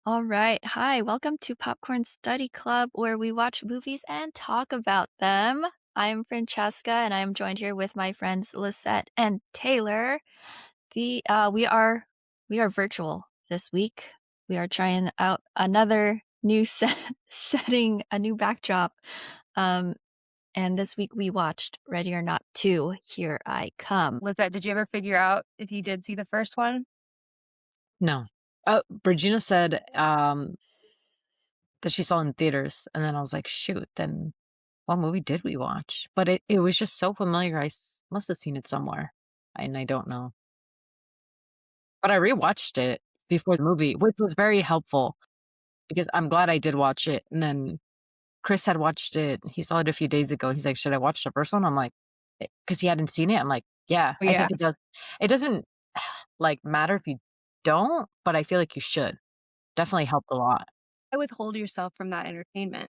All right. Hi, welcome to Popcorn Study Club, where we watch movies and talk about them. I'm Francesca, and I'm joined here with my friends Lisette and Taylor. We are virtual this week. We are trying out another new setting, a new backdrop. Um, and this week we watched Ready or Not 2, Here I Come. Lizette, did you ever figure out if you did see the first one? No. Regina said, that she saw in theaters, and then I was like, "Shoot, then what movie did we watch?" But it was just so familiar, must have seen it somewhere, and I don't know. But I rewatched it before the movie, which was very helpful because I'm glad I did watch it, and then Chris had watched it, he saw it a few days ago, he's like, "Should I watch the first one?" I'm like, because he hadn't seen it, I'm like, "Yeah, Oh, I yeah. think it does." It doesn't, like, matter if you don't, but I feel like you should. Definitely helped a lot. I withhold yourself from that entertainment.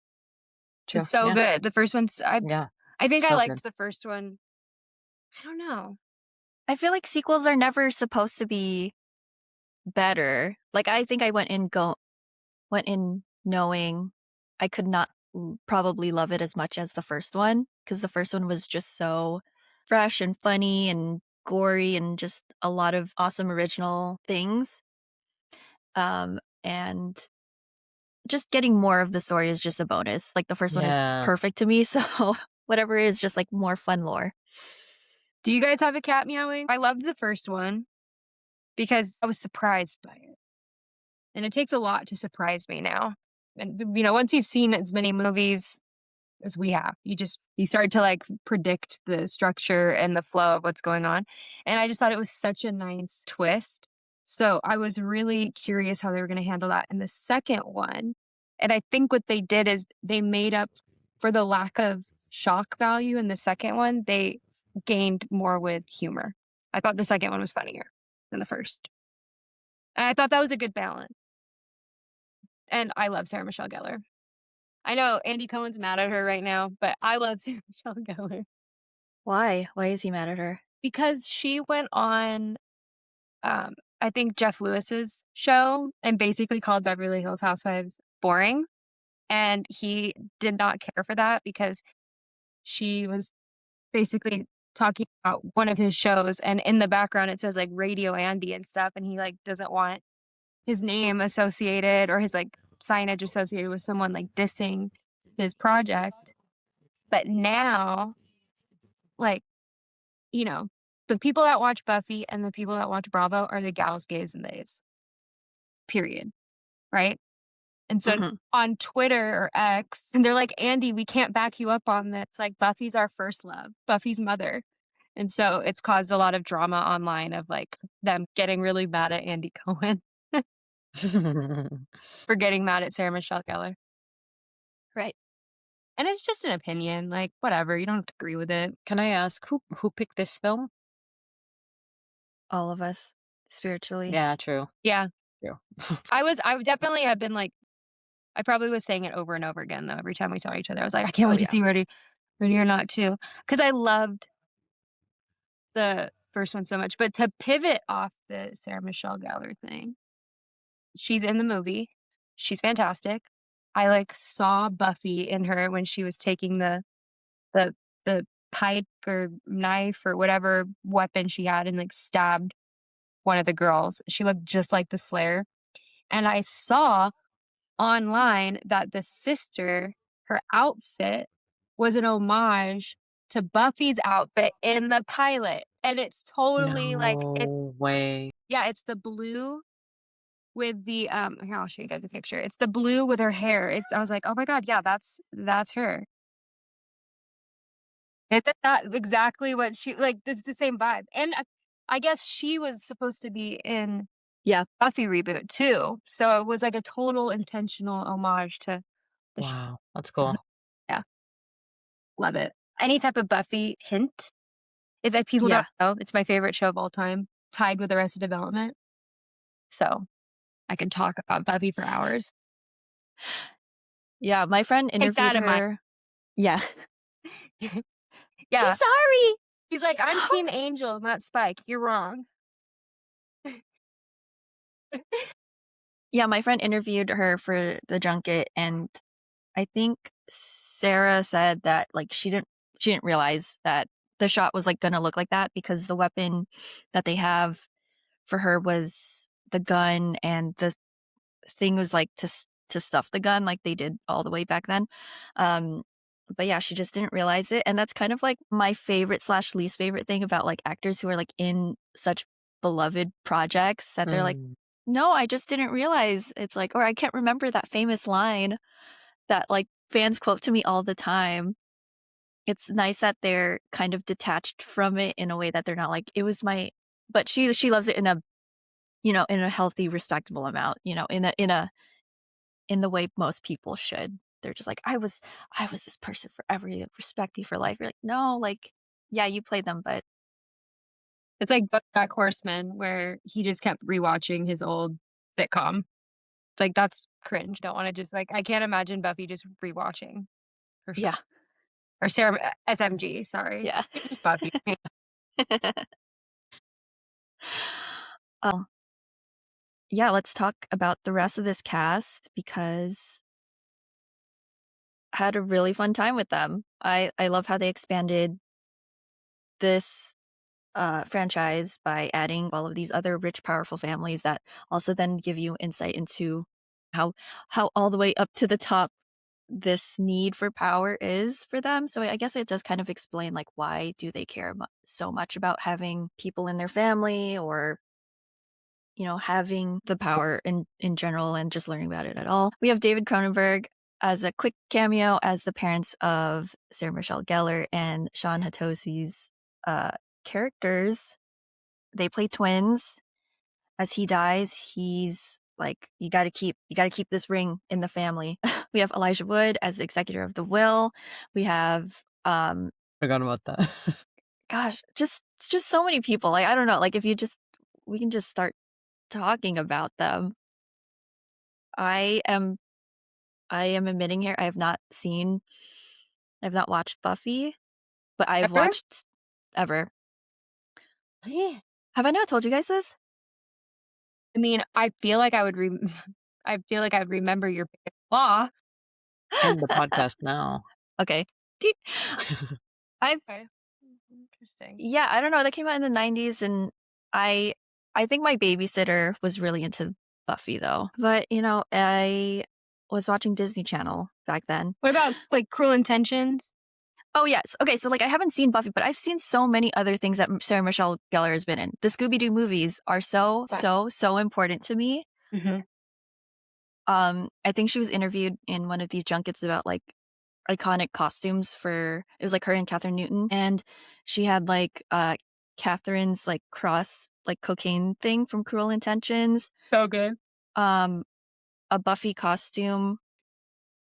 True. It's so Yeah. good. The first one's Yeah. I think I So good. liked the first one. I don't know. I feel like sequels are never supposed to be better. Like I think I went in knowing I could not probably love it as much as the first one because the first one was just so fresh and funny and gory and just a lot of awesome original things. And just getting more of the story is just a bonus. Like the first one is Yeah. perfect to me, so whatever is just like more fun lore. Do you guys have a cat meowing? I loved the first one because I was surprised by it. And it takes a lot to surprise me now. And once you've seen as many movies as we have, you start to like predict the structure and the flow of what's going on. And I just thought it was such a nice twist. So I was really curious how they were going to handle that in the second one. And I think what they did is they made up for the lack of shock value in the second one. They gained more with humor. I thought the second one was funnier than the first. And I thought that was a good balance. And I love Sarah Michelle Gellar. I know Andy Cohen's mad at her right now, but I love Sarah Michelle Gellar Why? Why is he mad at her? because she went on, I think Jeff Lewis's show and basically called Beverly Hills Housewives boring. And he did not care for that because she was basically talking about one of his shows. And in the background, it says like Radio Andy and stuff. And he like doesn't want his name associated or his like signage associated with someone like dissing his project. But now, like, you know, the people that watch Buffy and the people that watch Bravo are the gals, gays, and theys, period. Right. And so Mhm. on Twitter or X, and they're like, Andy, we can't back you up on this. Like, Buffy's our first love, Buffy's mother. And so it's caused a lot of drama online of like them getting really mad at Andy Cohen for getting mad at Sarah Michelle Gellar. Right. And it's just an opinion. Like, whatever. You don't have to agree with it. Can I ask who picked this film? All of us spiritually. Yeah, true. Yeah. True. I would definitely have been like, I probably was saying it over and over again, though, every time we saw each other. I was like, "I can't Oh wait to yeah. see Ready or Not too," because I loved the first one so much. But to pivot off the Sarah Michelle Gellar thing, she's in the movie. She's fantastic. I, like, saw Buffy in her when she was taking the the pike or knife or whatever weapon she had and, like, stabbed one of the girls. She looked just like the Slayer, and I saw online that the sister, her outfit was an homage to Buffy's outfit in the pilot, and it's totally like it's No way. yeah, it's the blue with the, here, I'll show you guys the picture. It's the blue with her hair. I was like, "Oh my god, yeah, that's her." Isn't that exactly what she like, this is the same vibe, and I guess she was supposed to be in Yeah. Buffy reboot too, so it was like a total intentional homage to the sh Wow, that's cool. yeah. Love it. Any type of Buffy hint. If people Yeah. don't know, it's my favorite show of all time, tied with Arrested Development. So, I can talk about Buffy for hours. Yeah, my friend Take interviewed that in mind. her. Yeah. She's Yeah. sorry. She's like, She's "I'm Team sorry. Angel, not Spike. You're wrong." Yeah, my friend interviewed her for the junket, and I think Sarah said that, like, she didn't realize that the shot was, like, gonna look like that because the weapon that they have for her was the gun, and the thing was, like, to stuff the gun like they did all the way back then. Um, but yeah, she just didn't realize it, and that's kind of, like, my favorite/least slash least favorite thing about, like, actors who are, like, in such beloved projects that they're like, Mm. "No, I just didn't realize." It's like, or I can't remember that famous line that, like, fans quote to me all the time. It's nice that they're kind of detached from it in a way that they're not like, "It was my," but she loves it in a, in a healthy, respectable amount, in the way most people should. They're just like, "I was this person forever, you respect me for life." You're like, "No, like, yeah, you played them, but." It's like BoJack Horseman, where he just kept rewatching his old sitcom. It's like, that's cringe. Don't wanna just like I can't imagine Buffy just rewatching, for sure. Yeah. Or Sarah SMG, sorry. Yeah. Just Buffy. Oh, yeah, let's talk about the rest of this cast because I had a really fun time with them. I love how they expanded this franchise by adding all of these other rich, powerful families that also then give you insight into how all the way up to the top this need for power is for them. So I guess it does kind of explain, like, why do they care so much about having people in their family, or having the power in general, and just learning about it at all. We have David Cronenberg as a quick cameo as the parents of Sarah Michelle Gellar and Sean Hatosi's characters. They play twins. As he dies, he's like, you got to keep this ring in the family. We have Elijah Wood as the executor of the will. We have Forgot about that. gosh, just so many people. Like, I don't know, like, if you just we can just start talking about them. I am I am admitting here, I've not watched Buffy, but I've Ever? watched ever. Have I not told you guys this? I mean, I feel like I would I feel like I'd remember your biggest flaw. End the podcast now. Okay. Deep. I've Okay. Interesting. Yeah, I don't know, that came out in the 90s, and I I think my babysitter was really into Buffy, though. But, I was watching Disney Channel back then. What about, like, Cruel Intentions? Oh, yes. Okay, so, like, I haven't seen Buffy, but I've seen so many other things that Sarah Michelle Gellar has been in. The Scooby-Doo movies are so, But so, so important to me. Mhm. I think she was interviewed in one of these junkets about, like, iconic costumes for it was, like, her and Kathryn Newton, and she had, like, Kathryn's, like, cross, like, cocaine thing from Cruel Intentions, So good. um, a Buffy costume.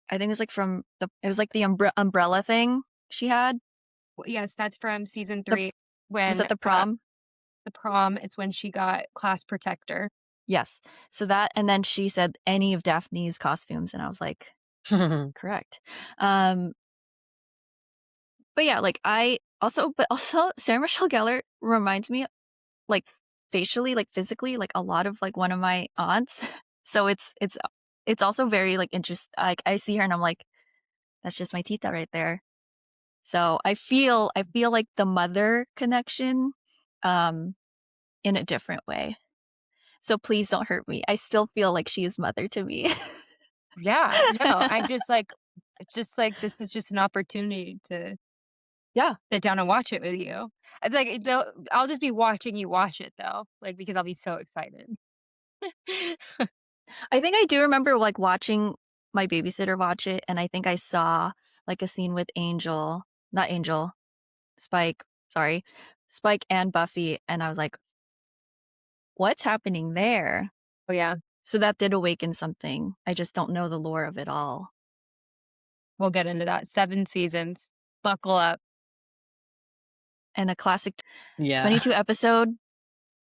I think it was, like, the umbrella thing she had. Yes, that's from season The 3 Was when, that the prom? the prom, it's when she got class protector. Yes. So that, and then she said any of Daphne's costumes, and I was like, correct. Um, but yeah, like, but also Sarah Michelle Gellar reminds me, like, facially, like, physically, like, a lot of, like, one of my aunts. So it's also very, like, like, I see her and I'm like, that's just my tita right there. So I feel like the mother connection, um, in a different way. So please don't hurt me. I still feel like she is mother to me. Yeah, no, I'm just like it's just like, this is just an opportunity to Yeah. sit down and watch it with you. I like, though I'll just be watching you watch it, though, like, because I'll be so excited. I think I do remember, like, watching my babysitter watch it, and I think I saw, like, a scene with Angel, not Angel, Spike, sorry, Spike and Buffy, and I was like, "What's happening there?" Oh, yeah, So that did awaken something. I just don't know the lore of it all. we'll get into that. 7 seasons. Buckle up. And a classic Yeah. 22 episode,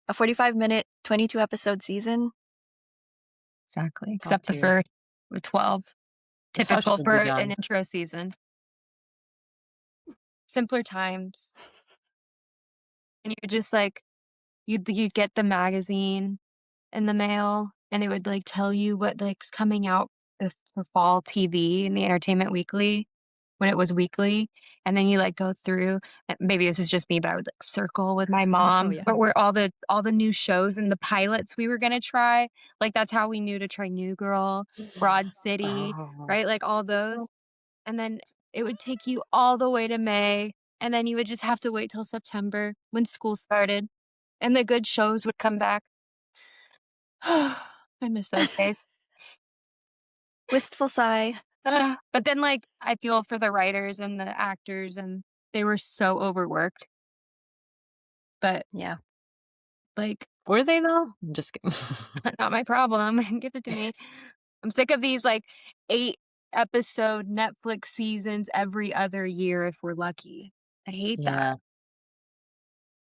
a 45-minute, 22 episode season. Exactly, Top except the tier. first with 12. That's how it Typical should for be an done. intro season. Simpler times. And you just, like, you'd get the magazine in the mail. and it would, like, tell you what, like's coming out for fall TV in the Entertainment Weekly when it was weekly, and then you, like, go through and maybe this is just me, but I would, like, circle with my Oh, mom yeah. but where all the new shows and the pilots we were gonna try, like, that's how we knew to try New Girl, Broad City, Oh, right, like, all those, and then it would take you all the way to May, and then you would just have to wait till September when school started, and the good shows would come back. I miss those days. Wistful sigh. But then, like, I feel for the writers and the actors, and they were so overworked, but, Yeah. like, were they though? I'm just kidding. not my problem. Give it to me. I'm sick of these, like, 8-episode Netflix seasons every other year if we're lucky. I hate that. Yeah.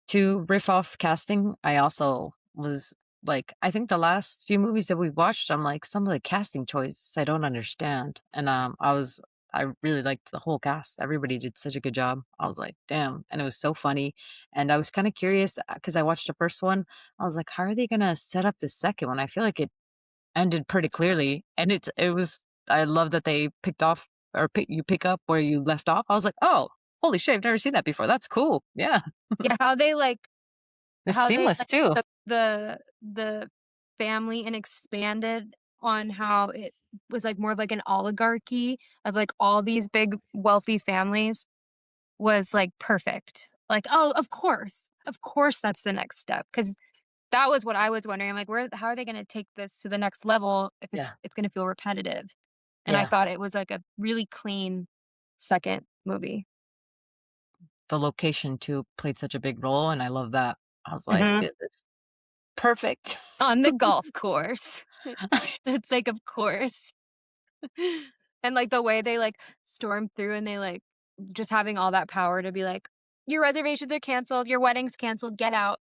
To riff off casting, I also was like, I think the last few movies that we watched, I'm like, some of the casting choices I don't understand. And I really liked the whole cast. Everybody did such a good job. I was like, damn. And it was so funny. And I was kind of curious because I watched the first one. I was like, how are they gonna set up the second one? I feel like it ended pretty clearly. And I love that they picked off you pick up where you left off. I was like, oh, holy shit, I've never seen that before. That's cool. Yeah. Yeah, It's how they, seamless too. took the family and expanded on how it was, like, more of, like, an oligarchy of, like, all these big wealthy families was, like, perfect. Like, "Oh, of course that's the next step because that was what I was wondering. I'm like, "Where how are they gonna take this to the next level if Yeah. it's gonna feel repetitive?" And I Yeah. thought it was, like, a really clean 2nd movie. The location too played such a big role, and I love that. I was like, Mhm. "Dude, it's perfect." On the golf course. It's like, of course. And, like, the way they, like, storm through and they, like just having all that power to be like, "Your reservations are canceled, your wedding's canceled, get out."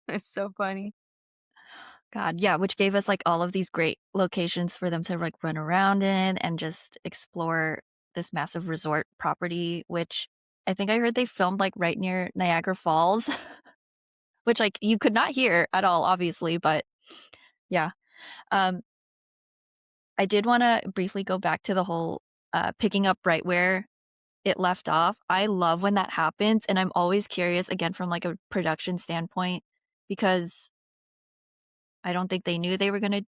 It's so funny. God, yeah, which gave us, like, all of these great locations for them to, like, run around in and just explore this massive resort property, which I think I heard they filmed, like, right near Niagara Falls, which, like, you could not hear at all, obviously, but yeah. Um, I did wanna briefly go back to the whole, picking up right where it left off. I love when that happens, and I'm always curious, again, from, like, a production standpoint, because I don't think they knew they were gonna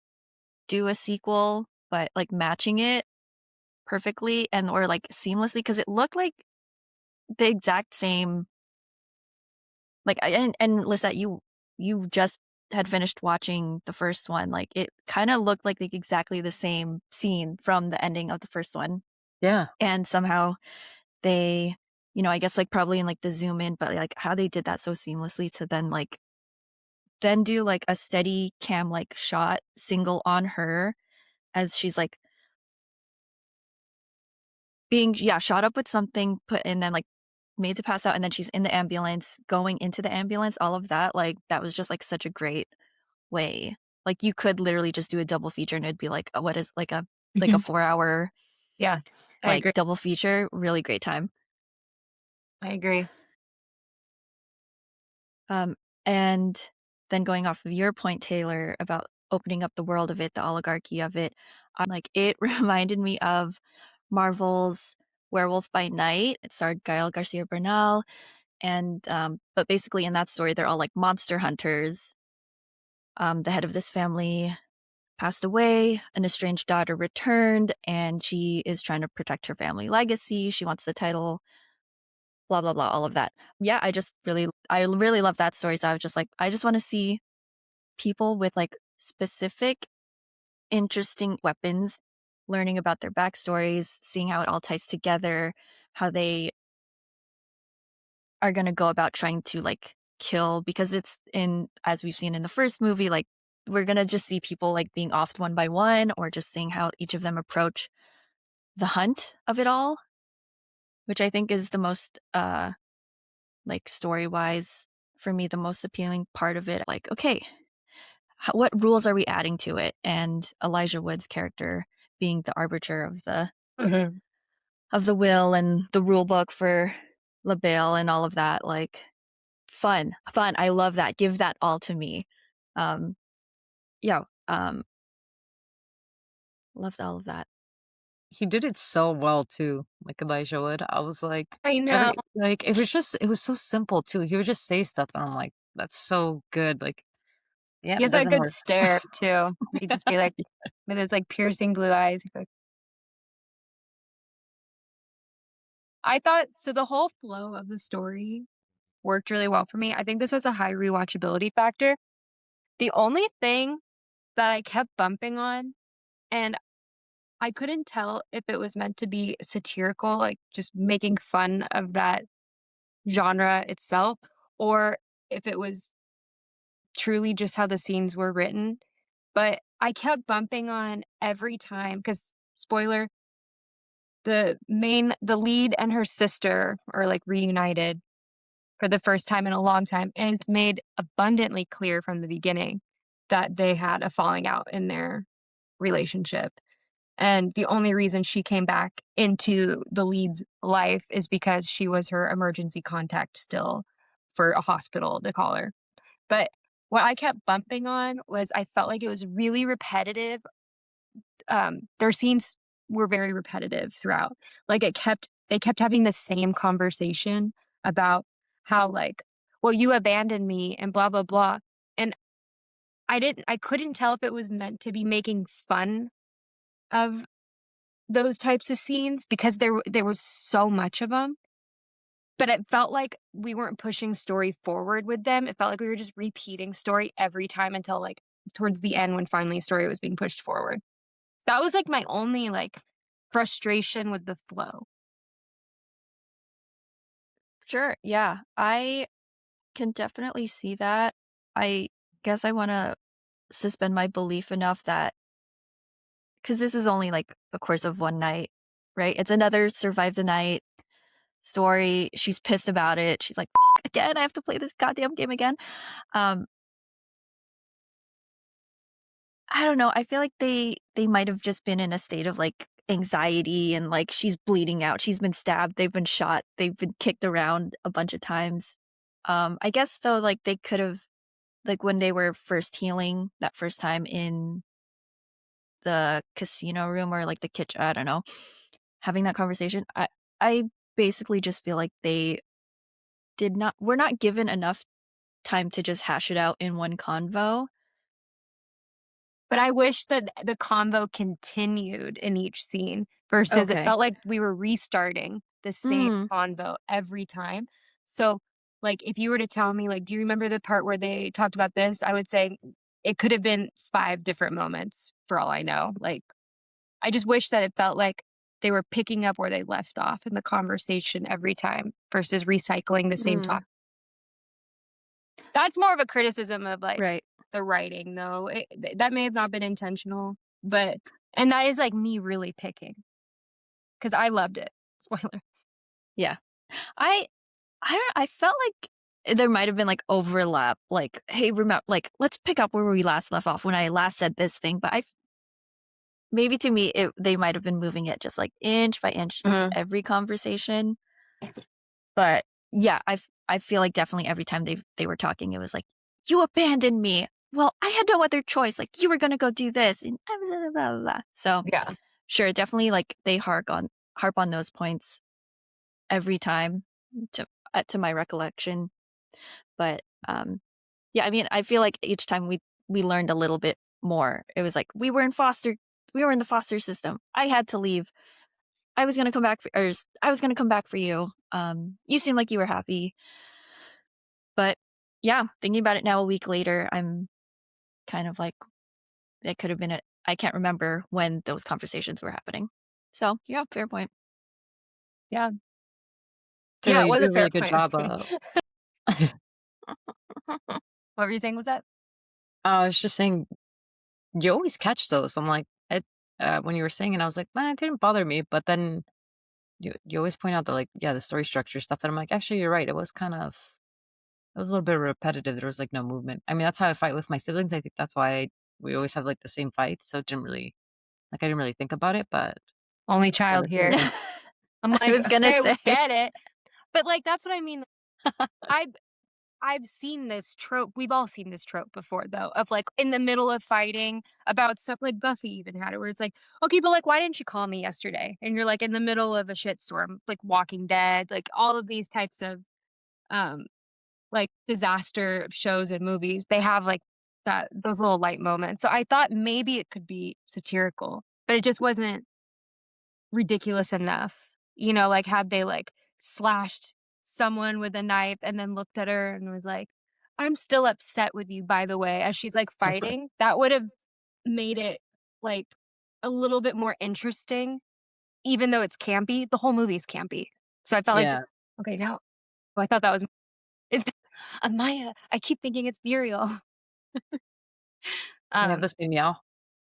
do a sequel, but, like, matching it perfectly and or, like, seamlessly because it looked like the exact same like, I and Lisette, you just had finished watching the first one, like, it kinda looked like, exactly the same scene from the ending of the first one, Yeah. and somehow they I guess, like, probably in, like, the zoom in, but, like, how they did that so seamlessly to then do, like, a steady cam, like, shot single on her as she's, like, being shot up with something, put and then, like, made to pass out, and then she's in the ambulance, going into the ambulance, all of that, like, that was just, like, such a great way. Like, you could literally just do a double feature, and it'd be, like, what is like a Mhm. 4-hour, Yeah, I like, agree. double feature, really great time. I agree. Um, and then going off of your point, Taylor, about opening up the world of it, the oligarchy of it, like, it reminded me of Marvel's Werewolf by Night. It starred Gael Garcia Bernal, and, but basically in that story, they're all, like, monster hunters. The head of this family passed away, an estranged daughter returned, and she is trying to protect her family legacy. She wants the title, blah, blah, blah, all of that. Yeah, I really love that story, so I was just like, I just wanna see people with, like, specific, interesting weapons, learning about their backstories, seeing how it all ties together, how they are gonna go about trying to, like, kill because it's in as we've seen in the first movie, like, we're gonna just see people, like, being offed one by one or just seeing how each of them approach the hunt of it all, which I think is the most, like, story-wise, for me, the most appealing part of it. Like, okay, what rules are we adding to it? And Elijah Wood's character being the arbiter Mhm. of the will and the rule book for LaBelle and all of that, like, fun, fun. I love that. Give that all to me. Um, yeah, loved all of that. He did it so well too, like Elijah Wood. I was like, I know. every like it was so simple too. He would just say stuff, and I'm like, that's so good. Like, yeah, He it has that doesn't good work. stare too. He'd just be like, with his like piercing blue eyes. He'd be like, I thought so. The whole flow of the story worked really well for me. I think this has a high rewatchability factor. The only thing that I kept bumping on, and I couldn't tell if it was meant to be satirical, like just making fun of that genre itself, or if it was truly just how the scenes were written. But I kept bumping on every time because, spoiler, the lead and her sister are like reunited for the first time in a long time. And it's made abundantly clear from the beginning that they had a falling out in their relationship. And the only reason she came back into the lead's life is because she was her emergency contact still for a hospital to call her. But what I kept bumping on was I felt like it was really repetitive. Their scenes were very repetitive throughout. Like they kept having the same conversation about how like, well, you abandoned me and blah blah blah. And I couldn't tell if it was meant to be making fun of those types of scenes because there was so much of them. But it felt like we weren't pushing story forward with them. It felt like we were just repeating story every time until like towards the end when finally story was being pushed forward. That was like my only like frustration with the flow. Sure, yeah, I can definitely see that. I guess I wanna suspend my belief enough that because this is only, like, a course of one night, right? It's another survive the night story. She's pissed about it. She's like, again, I have to play this goddamn game again." Um, I don't know, I feel like they might have just been in a state of, like, anxiety and, like, she's bleeding out, she's been stabbed, they've been shot, they've been kicked around a bunch of times. I guess, though, like, they could've like, when they were first healing that first time in the casino room or, like, the kitchen, I don't know, having that conversation, I basically just feel like they did not were not given enough time to just hash it out in one convo. But I wish that the convo continued in each scene versus it Okay. felt like we were restarting the same Mm, convo every time. So, like, if you were to tell me, like, "Do you remember the part where they talked about this?" I would say it could have been 5 different moments for all I know. Like, I just wish that it felt like they were picking up where they left off in the conversation every time versus recycling the same mm, talk. That's more of a criticism of, like, right. the writing, though. That may have not been intentional, but and that is, like, me really picking because I loved it. Spoiler. Yeah. I I don't I felt like there might have been, like, overlap, like, "Hey, remember like, let's pick up where we last left off when I last said this thing," but maybe to me, they might have been moving it just, like, inch by inch Mhm. every conversation, but, yeah, I feel like definitely every time they were talking, it was like, "You abandoned me. Well, I had no other choice, like, you were gonna go do this, and blah, blah, blah, blah, blah." So, Yeah. sure, definitely, like, they harp on those points every time to my recollection, but, yeah, I mean, I feel like each time we learned a little bit more. It was like, we were in the foster system. I had to leave. I was gonna come back for or s I was gonna come back for you. You seemed like you were happy." But, yeah, thinking about it now a week later, I'm kind of like, it could have been I can't remember when those conversations were happening. So, yeah, fair point. Yeah. Yeah, Taylor, it you was do a a fair really good point. I'm job. just kidding. What were you saying? Was that? I was just saying, you always catch those. I'm like, when you were saying it, I was like, man, it didn't bother me. But then you always point out that, like, yeah, the story structure stuff that I'm like, actually, you're right. It was a little bit repetitive. There was like no movement. I mean, that's how I fight with my siblings. I think that's why we always have like the same fights. So it didn't really, like, I didn't really think about it. But Only yeah, child that's really here. good. I'm I like, was gonna "Okay, we say. get it." But, like, that's what I mean. I I've seen this trope. We've all seen this trope before, though, of like in the middle of fighting about stuff. Like Buffy even had it, where it's like, okay, but like, why didn't you call me yesterday? And you're like in the middle of a shitstorm, like Walking Dead, like all of these types of um like disaster shows and movies. They have like those little light moments. So I thought maybe it could be satirical, but it just wasn't ridiculous enough. You know, like had they like slashed someone with a knife and then looked at her and was like, "I'm still upset with you, by the way," as she's like fighting, that would have made it like a little bit more interesting, even though it's campy. The whole movie's campy. So I felt like Yeah. just okay, now I thought that was it's Amaya. I keep thinking it's Muriel. We have Um, the same meow.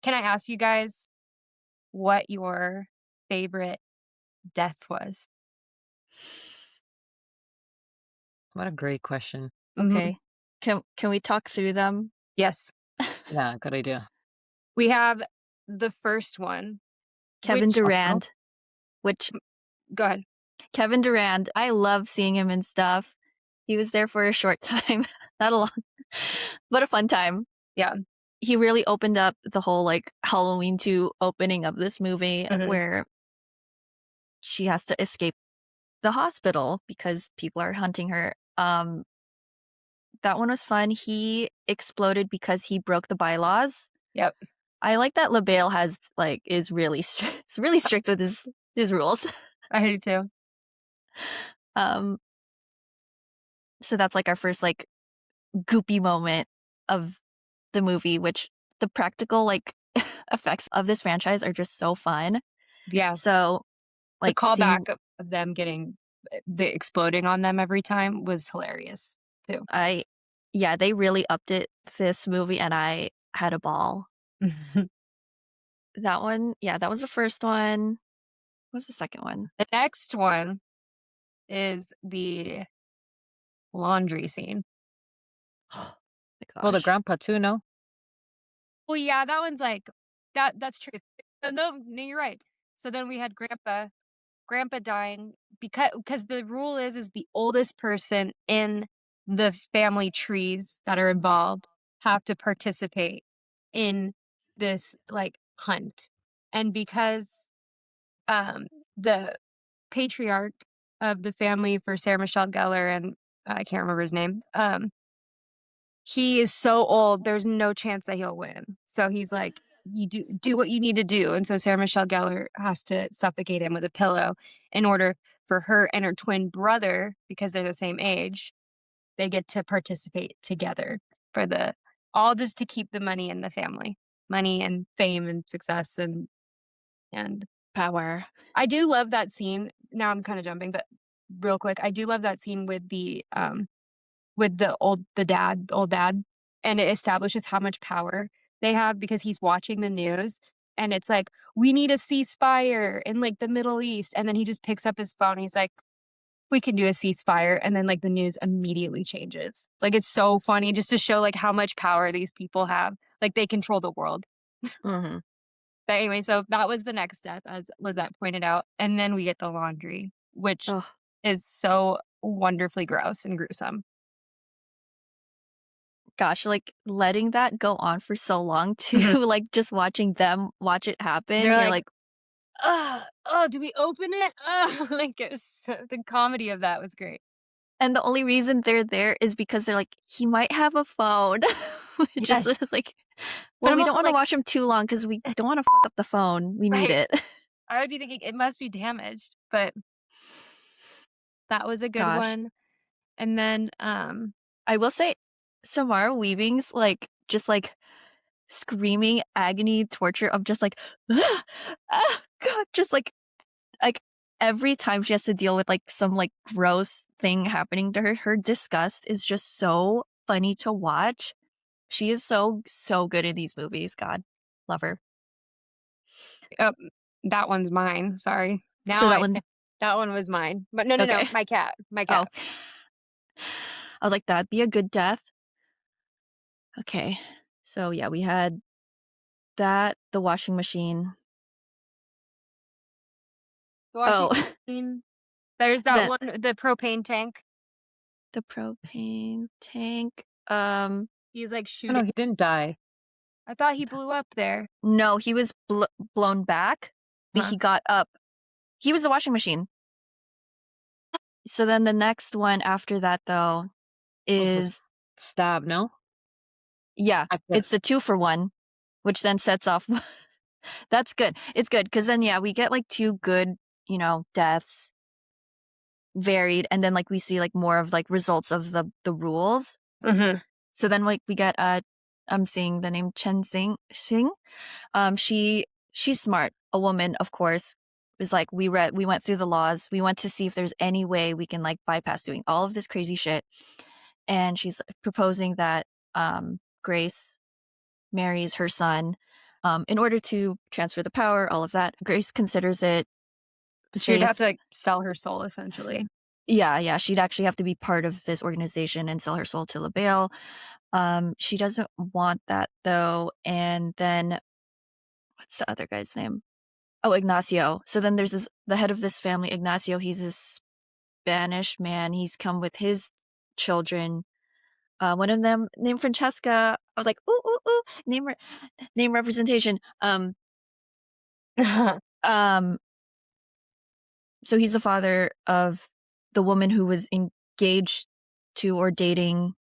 can I ask you guys what your favorite death was? What a great question. Mhm. Okay. Can we talk through them? Yes. Yeah, good idea. We have the first one, Kevin which Hospital? Durand, which go ahead. Kevin Durand, I love seeing him and stuff. He was there for a short time, not a long, but a fun time. Yeah. He really opened up the whole like Halloween 2 opening of this movie Mhm. where she has to escape the hospital because people are hunting her. That one was fun. He exploded because he broke the bylaws. Yep. I like that LaBelle has like is really is really strict with his rules. I do too. Um, so that's like our first like goopy moment of the movie, which the practical like effects of this franchise are just so fun. Yeah. So The like seeing callback of them getting the exploding on them every time was hilarious too. I yeah, they really upped it this movie and I had a ball. That one, yeah, that was the first one. What was the second one? The next one is the laundry scene. Oh my Well, the gosh. grandpa too, no? Well, yeah, that one's like that's true. No, you're right. So then we had grandpa dying because the rule is the oldest person in the family trees that are involved have to participate in this like hunt. And because the patriarch of the family for Sarah Michelle Gellar and I can't remember his name, he is so old, there's no chance that he'll win. So he's like, "You do what you need to do." And so Sarah Michelle Gellar has to suffocate him with a pillow in order for her and her twin brother, because they're the same age, they get to participate together for the all just to keep the money in the family. Money and fame and success and Power. I do love that scene. Now I'm kind of jumping, but real quick, I do love that scene with the old dad, and it establishes how much power they have because he's watching the news and it's like, "We need a ceasefire in like the Middle East." And then he just picks up his phone. He's like, "We can do a ceasefire." And then like the news immediately changes. Like it's so funny just to show like how much power these people have. Like they control the world. Mm-hmm. But anyway, so that was the next death, as Lizette pointed out. And then we get the laundry, which Oh is so wonderfully gross and gruesome. gosh, like letting that go on for so long too, Mhm. like just watching them watch it happen, They're you're like, like, oh, do we open it? Like the comedy of that was great. and the only reason they're there is because they're like, he might have a phone. It just Yes. is like, But well, I'm we don't also want to like, watch him too long because we don't want to fuck up the phone. We need right. it. I would be thinking it must be damaged, but that was a good Gosh. one. And then, I will say Samara Weaving's like just like screaming agony torture of just like God, just like every time she has to deal with like some like gross thing happening to her, her disgust is just so funny to watch. She is so good in these movies. God, love her. oh, that one's mine. Sorry. So that one, That one was mine. But no, okay. my cat, my Oh, cat. I was like, that'd be a good death. Okay. So yeah, we had that, the washing machine. The washing Oh, machine. There's that the one, the propane tank. The propane tank. He's like Oh, shooting. no, he didn't die. I thought he blew up there. No, he was blown back, but Huh. he got up. He was the washing machine. So then the next one after that, though, Was the is stab, no? yeah, I it's the 2-for-1, which then sets off. That's good. It's good because then we get like 2 good, deaths, varied, and then like we see like more of like results of the rules. Mm-hmm. So then like we get I'm seeing the name Chen Xing. She's smart, a woman, of course. Is like we went through the laws. We went to see if there's any way we can like bypass doing all of this crazy shit. And she's proposing that Grace marries her son in order to transfer the power, all of that. Grace considers it She'd have to safe. like sell her soul essentially. Yeah, she'd actually have to be part of this organization and sell her soul to LaBelle. She doesn't want that though. And then what's the other guy's name? Oh, Ignacio. So then there's the head of this family, Ignacio. He's a Spanish man. He's come with his children. One of them named Francesca. I was like, ooh, name representation. So he's the father of the woman who was engaged to or dating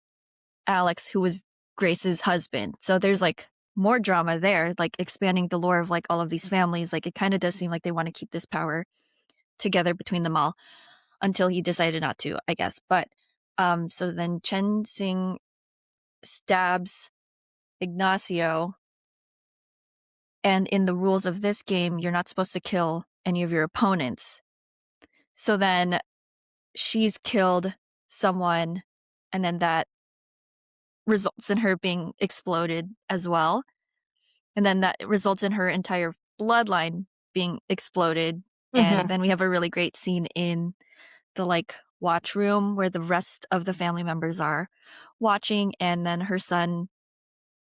Alex, who was Grace's husband. So there's like more drama there, like expanding the lore of like all of these families. Like it kind of does seem like they want to keep this power together between them all until he decided not to, I guess. But so then Chen Xing stabs Ignacio, and in the rules of this game, you're not supposed to kill any of your opponents. So then she's killed someone, and then that results in her being exploded as well. And then that results in her entire bloodline being exploded. And then we have a really great scene in the like watch room where the rest of the family members are watching, and then her son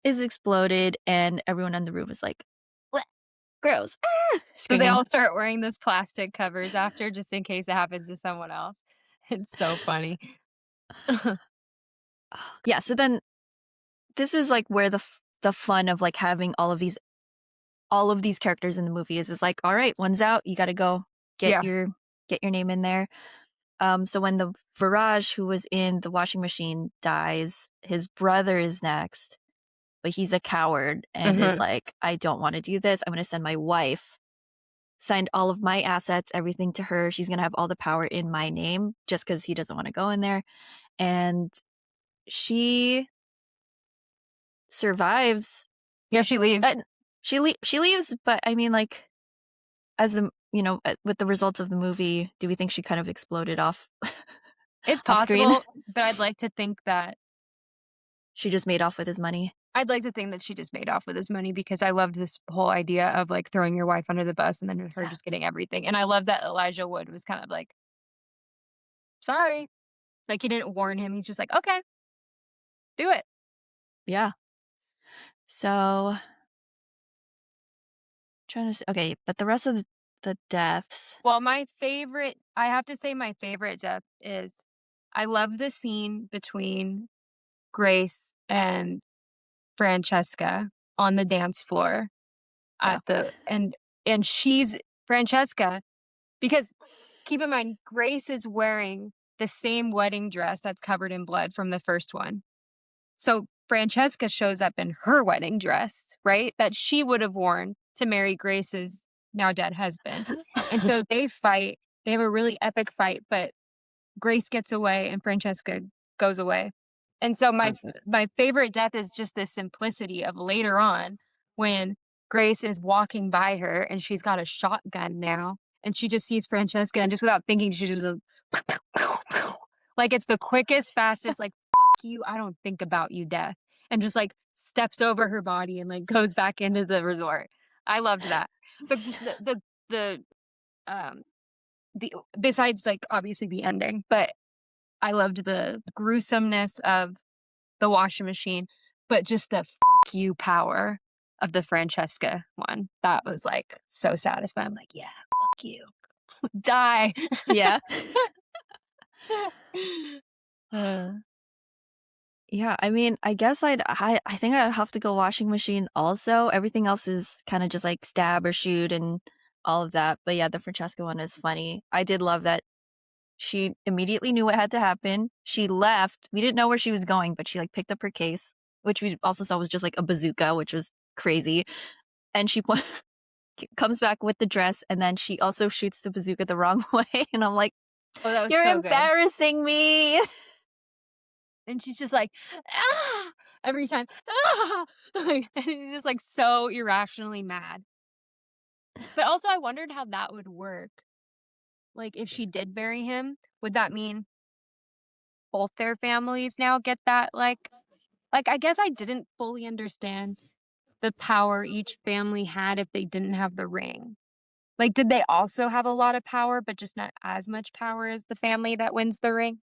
is exploded, and everyone in the room is like, "Bleh, gross," So they screaming. all start wearing those plastic covers after just in case it happens to someone else. It's so funny. Yeah, so then this is like where the fun of like having all of these characters in the movie is like, all right, one's out, you got to go get your name in there. So when the Virage, who was in the washing machine, dies, his brother is next, but he's a coward and is like, I don't want to do this. I'm going to send my wife. Signed all of my assets, everything to her. She's going to have all the power in my name just because he doesn't want to go in there. And she survives. Yeah, she leaves. She leaves, but I mean, like, as the with the results of the movie, do we think she kind of exploded off? It's off screen? possible, but I'd like to think that She just made off with his money. I'd like to think that she just made off with his money because I loved this whole idea of like throwing your wife under the bus and then her just getting everything. And I love that Elijah Wood was kind of like, sorry. Like he didn't warn him. He's just like, okay, do it. Yeah. So trying to say, okay, but the rest of the deaths. Well, I have to say my favorite death is I love the scene between Grace and Francesca on the dance floor at and she's Francesca, because keep in mind, Grace is wearing the same wedding dress that's covered in blood from the first one. So Francesca shows up in her wedding dress, right? That she would have worn to marry Grace's now dead husband. And so they fight. They have a really epic fight, but Grace gets away and Francesca goes away. And so my favorite death is just the simplicity of later on when Grace is walking by her and she's got a shotgun now and she just sees Francesca and just without thinking, she just like it's the quickest, fastest, like, fuck you, I don't think about you death. And just like steps over her body and like goes back into the resort. I loved that. The besides like obviously the ending, but I loved the gruesomeness of the washing machine, but just the fuck you power of the Francesca one. That was like so satisfying. I'm like, yeah, fuck you. Die. Yeah. Uh, yeah, I mean, I guess I think I'd have to go washing machine also. Everything else is kind of just like stab or shoot and all of that. But yeah, the Francesca one is funny. I did love that she immediately knew what had to happen. She left. We didn't know where she was going, but she like picked up her case, which we also saw was just like a bazooka, which was crazy. And she comes back with the dress, and then she also shoots the bazooka the wrong way. And I'm like, Oh, that was you're so good. embarrassing me. And she's just like, ah, every time, ah, like, and she's just like so irrationally mad. But also, I wondered how that would work. Like, if she did bury him, would that mean both their families now get that? Like I guess I didn't fully understand the power each family had if they didn't have the ring. Like, did they also have a lot of power, but just not as much power as the family that wins the ring?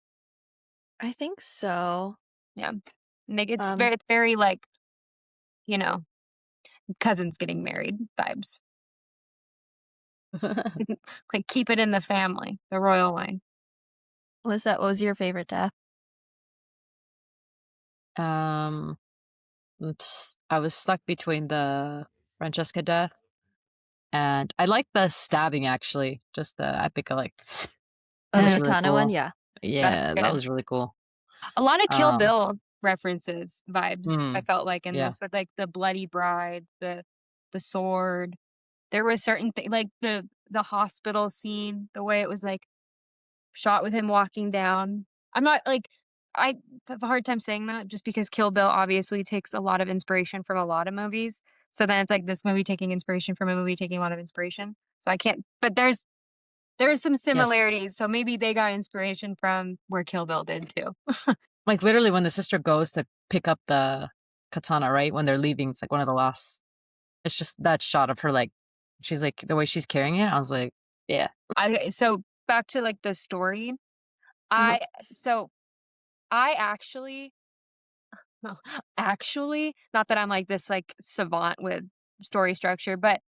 I think so. Yeah, like Um, it's very like you know cousins getting married vibes. Like, keep it in the family, the royal line. what was your favorite death? um, I was stuck between the Francesca death and I like the stabbing actually. Just the epic like Oh, that the was really katana one? cool. Yeah. That's Yeah, that good. was really cool. A lot of Kill Um, Bill references, vibes, I mhm, felt like in yeah. this with, like, the bloody bride, the sword. There were certain like, the hospital scene, the way it was, like, shot with him walking down. I'm not like I have a hard time saying that just because Kill Bill obviously takes a lot of inspiration from a lot of movies. So then it's like this movie taking inspiration from a movie taking a lot of inspiration. So I can't but there's some Yes. similarities, so maybe they got inspiration from where Kill Bill did too. Like literally when the sister goes to pick up the katana, right? When they're leaving, it's like one of the last it's just that shot of her like she's like the way she's carrying it, I was like, yeah. I so back to like the story. Mhm. I so I actually no, actually, not that I'm like this like savant with story structure, but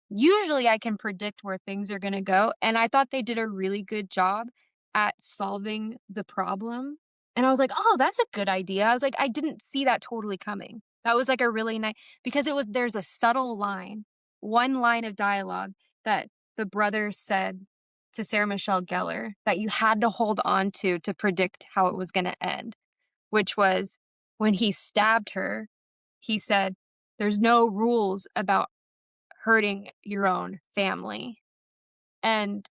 usually I can predict where things are gonna go, and I thought they did a really good job at solving the problem, and I was like, "Oh, that's a good idea." I was like, I didn't see that totally coming. That was like a really nice because there's a subtle line, one line of dialogue that the brother said to Sarah Michelle Gellar that you had to hold on to predict how it was gonna end, which was when he stabbed her, he said, "There's no rules about hurting your own family." And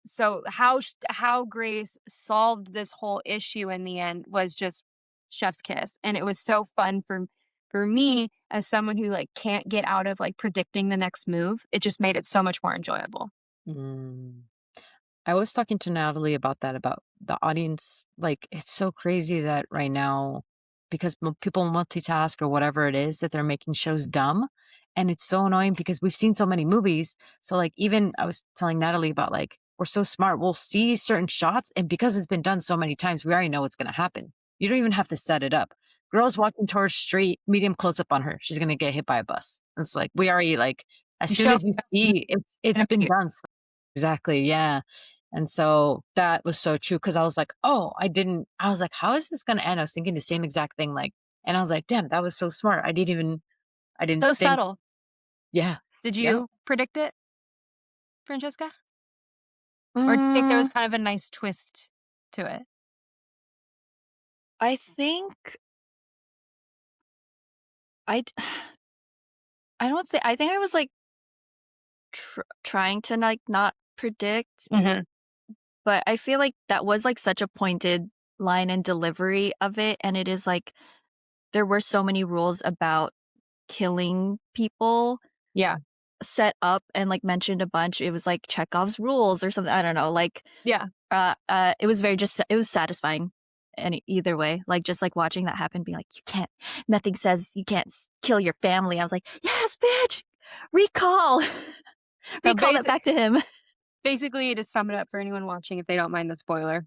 so how Grace solved this whole issue in the end was just chef's kiss, and it was so fun for me as someone who, like, can't get out of, like, predicting the next move. It just made it so much more enjoyable. Mm. I was talking to Natalie about that, about the audience. Like, it's so crazy that right now, because people multitask or whatever it is, that they're making shows dumb. And it's so annoying because we've seen so many movies. So, like, even I was telling Natalie about, like, we're so smart. We'll see certain shots. And because it's been done so many times, we already know what's going to happen. You don't even have to set it up. Girl's walking towards street, medium close up on her. She's going to get hit by a bus. It's like, we already, like, as You soon show as you see it's been done. Exactly. Yeah. And so that was so true because I was like, "Oh, I was like, how is this gonna end?" I was thinking the same exact thing, like and I was like, "Damn, that was so smart." I didn't so think subtle. yeah. Did Yep. you predict it, Francesca? Or do you think there was Mm, kind of a nice twist to it? I think I d I don't think I think I was, like, trying to, like, not predict, Mhm. but I feel like that was, like, such a pointed line and delivery of it, and it is, like, there were so many rules about killing people Yeah. set up and, like, mentioned a bunch. It was, like, Chekhov's rules or something, I don't know, like, Yeah. it was very just it was satisfying any either way, like, just, like, watching that happen, being like, "You can't nothing says you can't kill your family." I was like, "Yes, bitch! Recall! So Recall that back to him." basically, to sum it up for anyone watching, if they don't mind the spoiler,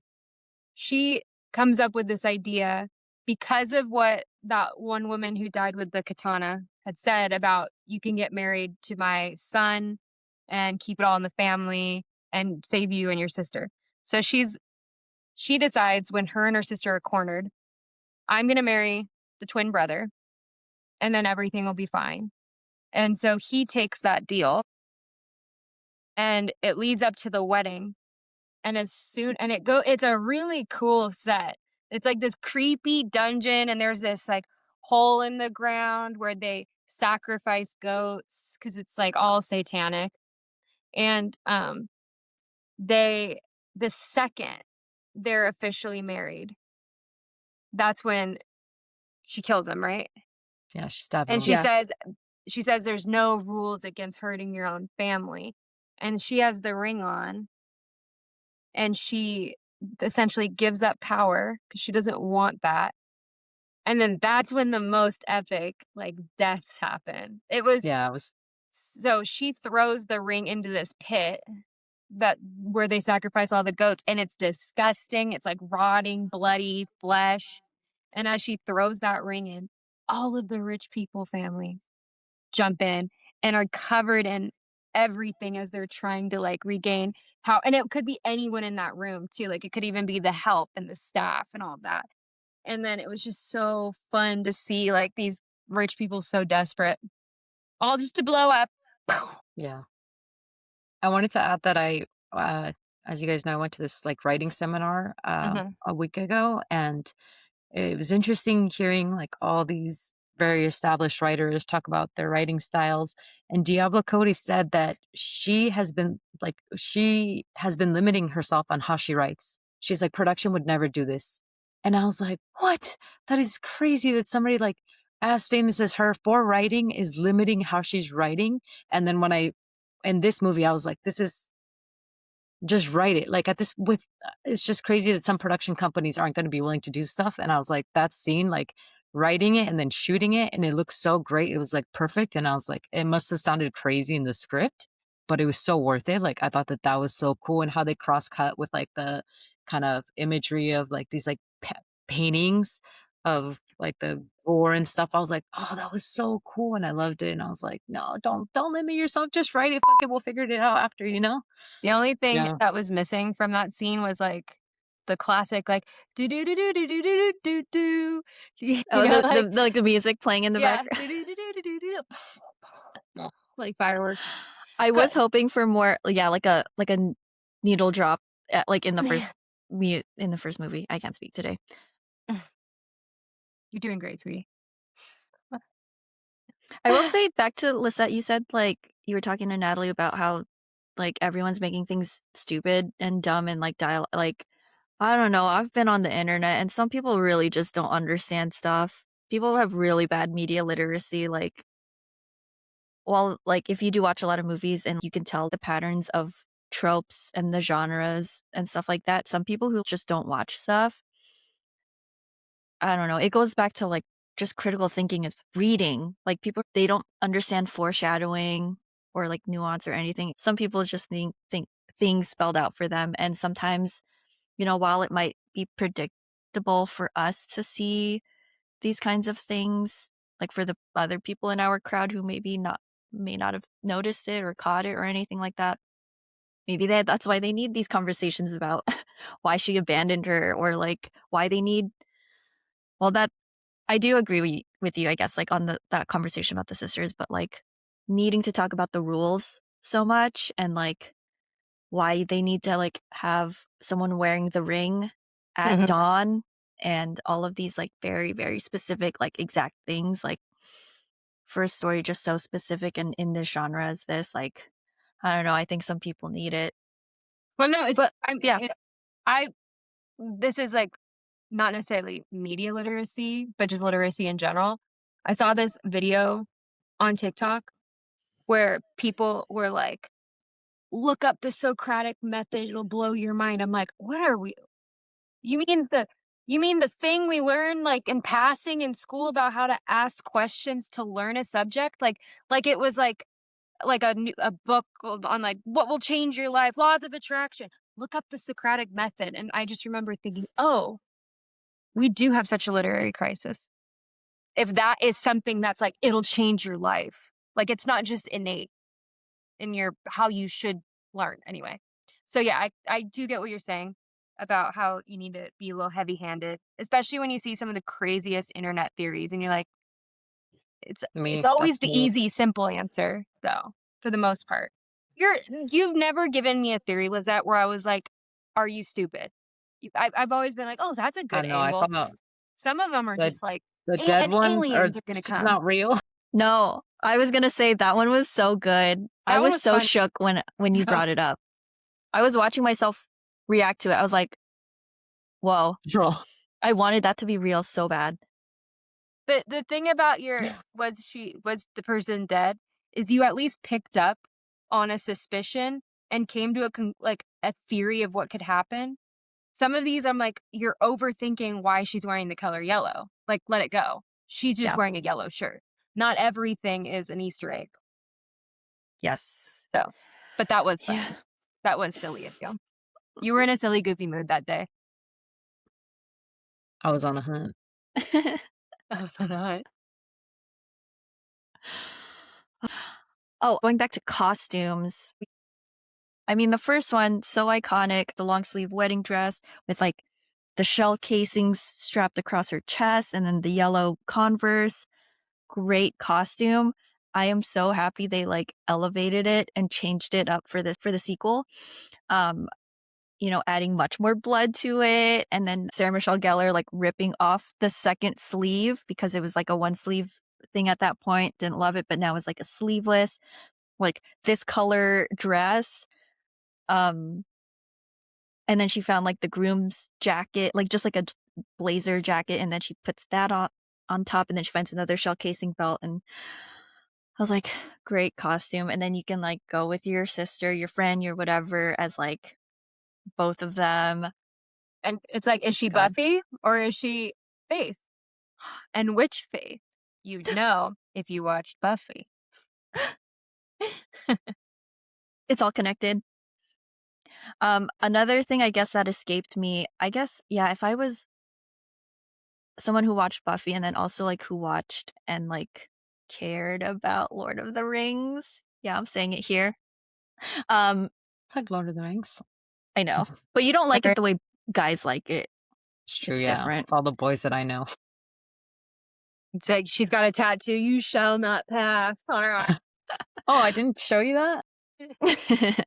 she comes up with this idea because of what that one woman who died with the katana had said about you can get married to my son and keep it all in the family and save you and your sister. So she decides when her and her sister are cornered, I'm going to marry the twin brother and then everything will be fine. And so he takes that deal and it leads up to the wedding. And it's a really cool set. It's like this creepy dungeon and there's this like hole in the ground where they sacrifice goats because it's like all satanic. And they the second they're officially married, that's when she kills him, right? Yeah, she stabs And him. she says there's no rules against hurting your own family. And she has the ring on and she essentially gives up power because she doesn't want that. And then that's when the most epic like deaths happen. Yeah, it was. So she throws the ring into this pit where they sacrifice all the goats and it's disgusting. It's like rotting, bloody flesh. And as she throws that ring in, all of the rich people families jump in and are covered in everything as they're trying to like regain power. And it could be anyone in that room too. Like it could even be the help and the staff and all that. And then it was just so fun to see like these rich people so desperate, all just to blow up. Yeah. I wanted to add that uh, as you guys know, I went to this like writing seminar Mhm. a week ago, and it was interesting hearing like all these very established writers talk about their writing styles. And Diablo Cody said that she has been limiting herself on how she writes. She's like, production would never do this. And I was like, what? That is crazy that somebody like as famous as her for writing is limiting how she's writing. And then in this movie, I was like, this is just write it. Like it's just crazy that some production companies aren't going to be willing to do stuff. And I was like, that scene, like writing it and then shooting it, and it looks so great. It was like perfect. And I was like, it must have sounded crazy in the script, but it was so worth it. Like I thought that was so cool, and how they cross cut with like the kind of imagery of like these like paintings of like the gore and stuff. I was like, oh, that was so cool, and I loved it. And I was like, no, don't limit yourself. Just write it. Fuck it, we'll figure it out after, you know? The only thing Yeah. that was missing from that scene was like the classic like do do do do do do do do do. You Oh, know, like the music playing in the yeah, background. do do do do do do do. Like fireworks. I Good. was hoping for more, yeah, like a needle drop, like in the first movie. I can't speak today. You're doing great, sweetie. I will say back to Lisette, you said like you were talking to Natalie about how like everyone's making things stupid and dumb and like like I don't know. I've been on the internet and some people really just don't understand stuff. People have really bad media literacy. Like, well, like if you do watch a lot of movies and you can tell the patterns of tropes and the genres and stuff like that, some people who just don't watch stuff, I don't know. It goes back to like just critical thinking is reading. Like people, they don't understand foreshadowing or like nuance or anything. Some people just think things spelled out for them. And sometimes, you know, while it might be predictable for us to see these kinds of things, like for the other people in our crowd who may not have noticed it or caught it or anything like that. Maybe that's why they need these conversations about why she abandoned her or like why they need, well, that I do agree with you, I guess, like on that conversation about the sisters, but like needing to talk about the rules so much and like why they need to like have someone wearing the ring at Mhm. dawn and all of these like very, very specific, like exact things, like for a story just so specific and in this genre as this, like, I don't know, I think some people need it. Well, no, But yeah. this is like not necessarily media literacy, but just literacy in general. I saw this video on TikTok where people were like, look up the Socratic method, it'll blow your mind. I'm like, what are we? You mean the thing we learn like in passing in school about how to ask questions to learn a subject? Like it was like a book on like what will change your life, laws of attraction. Look up the Socratic method. And I just remember thinking, oh, we do have such a literary crisis. If that is something that's like it'll change your life. Like it's not just innate in your how you should learn anyway. So yeah, I do get what you're saying. about how you need to be a little heavy-handed, especially when you see some of the craziest internet theories, and you're like, it's always That's the me. easy, simple answer, though, for the most part. You've never given me a theory, Lizette, where I was like, "Are you stupid?" I've always been like, "Oh, that's a I good don't know. I angle." thought Some of them are the just like, the dead And one or aliens are gonna she's come." not real. No, I was gonna say that one was so good. I That one was was so fun. shook when you brought it up. I was watching myself react to it. I was like, whoa. Girl. I wanted that to be real so bad. But the thing about was the person dead, is you at least picked up on a suspicion and came to a theory of what could happen. Some of these, I'm like, you're overthinking why she's wearing the color yellow. Like, let it go. She's just Yeah. wearing a yellow shirt. Not everything is an Easter egg. Yes. So, but that was funny. Yeah. That was silly of you. You were in a silly, goofy mood that day. I was on a hunt. I was not. Oh, going back to costumes. I mean, the first one, so iconic, the long sleeve wedding dress with like the shell casings strapped across her chest and then the yellow Converse. Great costume. I am so happy they like elevated it and changed it up for the sequel. Adding much more blood to it, and then Sarah Michelle Gellar like ripping off the second sleeve because it was like a one sleeve thing at that point. Didn't love it, but now it's like a sleeveless, like this color dress. And then she found like the groom's jacket, like just like a blazer jacket, and then she puts that on top, and then she finds another shell casing belt, and I was like, great costume. And then you can like go with your sister, your friend, your whatever as like both of them. And it's like, is she God. Buffy or is she Faith? And which Faith? You'd know if you watched Buffy. It's all connected. Another thing I guess that escaped me, I guess, yeah, if I was someone who watched Buffy and then also like who watched and like cared about Lord of the Rings. Yeah, I'm saying it here. Like Lord of the Rings. I know. But you don't like it the way guys like it. It's true, It's yeah. different. It's all the boys that I know. It's like, she's got a tattoo, "You shall not pass" on her arm. Oh, I didn't show you that?